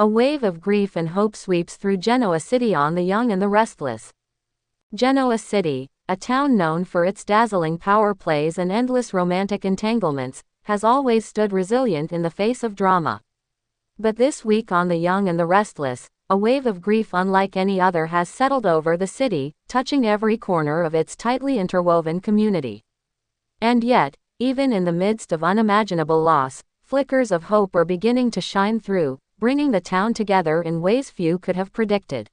A wave of grief and hope sweeps through Genoa City on the young and the restless. Genoa City, a town known for its dazzling power plays and endless romantic entanglements, has always stood resilient in the face of drama. But this week on the young and the restless, a wave of grief unlike any other has settled over the city, touching every corner of its tightly interwoven community. And yet, even in the midst of unimaginable loss, flickers of hope are beginning to shine through, bringing the town together in ways few could have predicted.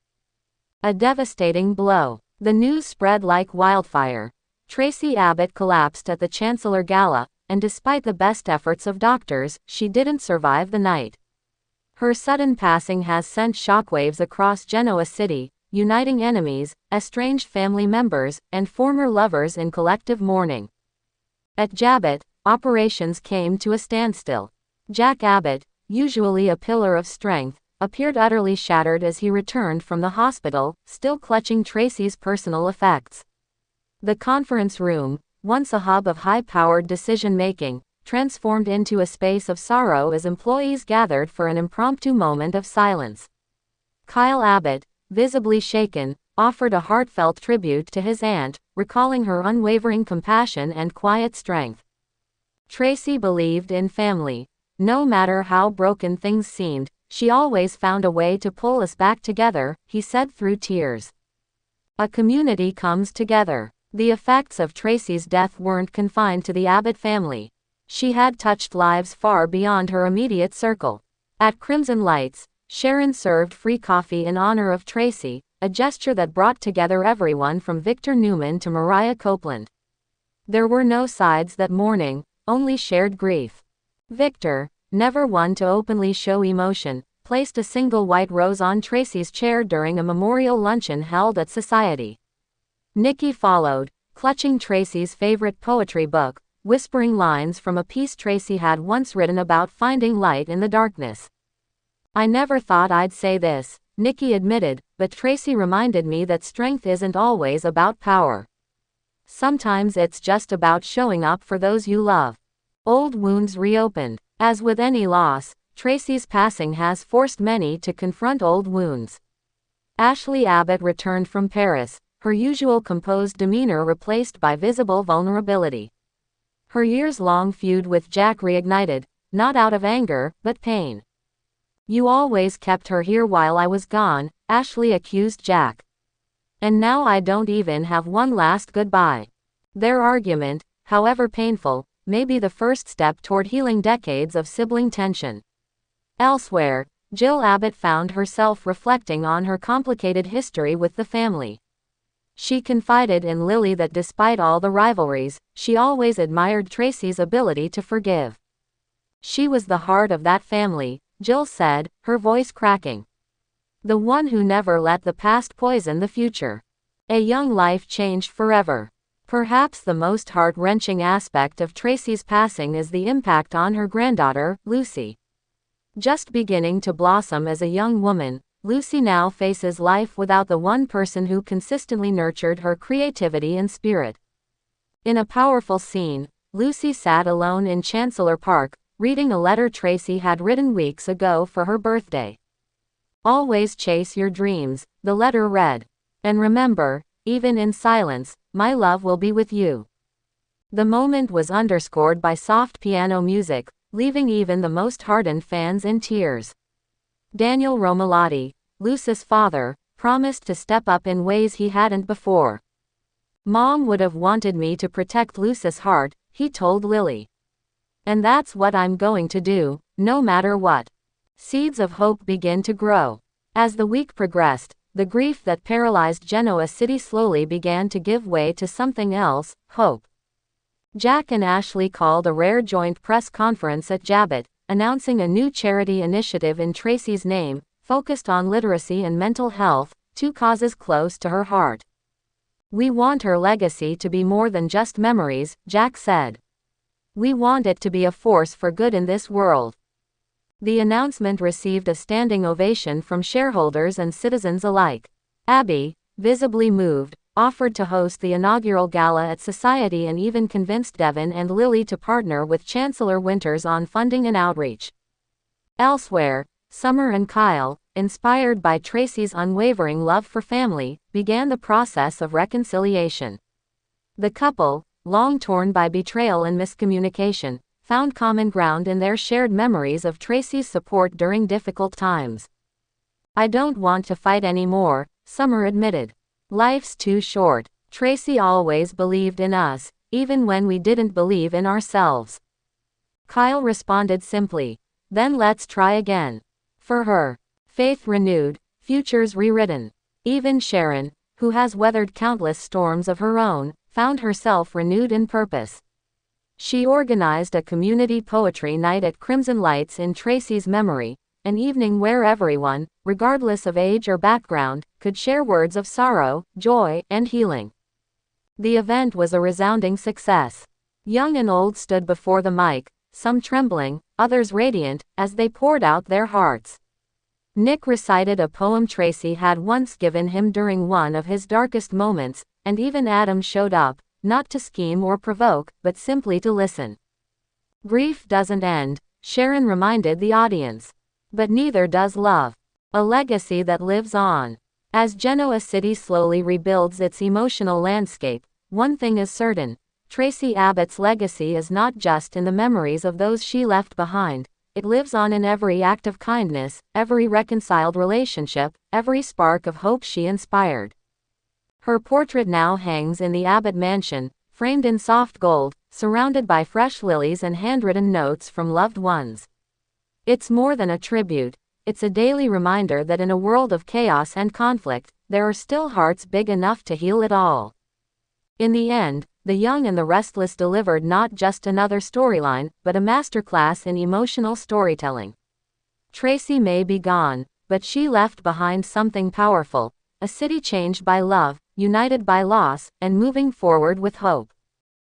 A devastating blow. The news spread like wildfire. Tracy Abbott collapsed at the Chancellor Gala, and despite the best efforts of doctors, she didn't survive the night. Her sudden passing has sent shockwaves across Genoa City, uniting enemies, estranged family members, and former lovers in collective mourning. At Jabbett, operations came to a standstill. Jack Abbott, usually a pillar of strength, appeared utterly shattered as he returned from the hospital, still clutching Tracy's personal effects. The conference room, once a hub of high-powered decision-making, transformed into a space of sorrow as employees gathered for an impromptu moment of silence. Kyle Abbott, visibly shaken, offered a heartfelt tribute to his aunt, recalling her unwavering compassion and quiet strength. Tracy believed in family. No matter how broken things seemed, she always found a way to pull us back together, he said through tears. A community comes together. The effects of Tracy's death weren't confined to the Abbott family. She had touched lives far beyond her immediate circle. At Crimson Lights, Sharon served free coffee in honor of Tracy, a gesture that brought together everyone from Victor Newman to Mariah Copeland. There were no sides that morning, only shared grief. Victor, never one to openly show emotion, placed a single white rose on Tracy's chair during a memorial luncheon held at Society. Nikki followed, clutching Tracy's favorite poetry book, whispering lines from a piece Tracy had once written about finding light in the darkness. "I never thought I'd say this," Nikki admitted, "but Tracy reminded me that strength isn't always about power. Sometimes it's just about showing up for those you love." Old wounds reopened. As with any loss, Tracy's passing has forced many to confront old wounds. Ashley Abbott returned from Paris, her usual composed demeanor replaced by visible vulnerability. Her years-long feud with Jack reignited, not out of anger, but pain. "You always kept her here while I was gone," Ashley accused Jack. "And now I don't even have one last goodbye." Their argument, however painful, may be the first step toward healing decades of sibling tension. Elsewhere, Jill Abbott found herself reflecting on her complicated history with the family. She confided in Lily that despite all the rivalries, she always admired Tracy's ability to forgive. "She was the heart of that family," Jill said, her voice cracking. "The one who never let the past poison the future." A young life changed forever. Perhaps the most heart-wrenching aspect of Tracy's passing is the impact on her granddaughter, Lucy. Just beginning to blossom as a young woman, Lucy now faces life without the one person who consistently nurtured her creativity and spirit. In a powerful scene, Lucy sat alone in Chancellor Park, reading a letter Tracy had written weeks ago for her birthday. "Always chase your dreams," the letter read. "And remember, even in silence, my love will be with you." The moment was underscored by soft piano music, leaving even the most hardened fans in tears. Daniel Romalotti, Lucy's father, promised to step up in ways he hadn't before. "Mom would have wanted me to protect Lucy's heart," he told Lily. "And that's what I'm going to do, no matter what." Seeds of hope begin to grow. As the week progressed, the grief that paralyzed Genoa City slowly began to give way to something else, hope. Jack and Ashley called a rare joint press conference at Jabbett, announcing a new charity initiative in Tracy's name, focused on literacy and mental health, two causes close to her heart. "We want her legacy to be more than just memories," Jack said. "We want it to be a force for good in this world." The announcement received a standing ovation from shareholders and citizens alike. Abby, visibly moved, offered to host the inaugural gala at Society and even convinced Devin and Lily to partner with Chancellor Winters on funding and outreach. Elsewhere, Summer and Kyle, inspired by Tracy's unwavering love for family, began the process of reconciliation. The couple, long torn by betrayal and miscommunication, found common ground in their shared memories of Tracy's support during difficult times. "I don't want to fight anymore," Summer admitted. "Life's too short. Tracy always believed in us, even when we didn't believe in ourselves." Kyle responded simply, "Then let's try again." For her, faith renewed, futures rewritten. Even Sharon, who has weathered countless storms of her own, found herself renewed in purpose. She organized a community poetry night at Crimson Lights in Tracy's memory, an evening where everyone, regardless of age or background, could share words of sorrow, joy, and healing. The event was a resounding success. Young and old stood before the mic, some trembling, others radiant, as they poured out their hearts. Nick recited a poem Tracy had once given him during one of his darkest moments, and even Adam showed up, not to scheme or provoke, but simply to listen. "Grief doesn't end," Sharon reminded the audience. "But neither does love. A legacy that lives on." As Genoa City slowly rebuilds its emotional landscape, one thing is certain: Tracy Abbott's legacy is not just in the memories of those she left behind. It lives on in every act of kindness, every reconciled relationship, every spark of hope she inspired. Her portrait now hangs in the Abbott mansion, framed in soft gold, surrounded by fresh lilies and handwritten notes from loved ones. It's more than a tribute. It's a daily reminder that in a world of chaos and conflict, there are still hearts big enough to heal it all. In the end, The Young and the Restless delivered not just another storyline, but a masterclass in emotional storytelling. Tracy may be gone, but she left behind something powerful: a city changed by love, united by loss, and moving forward with hope.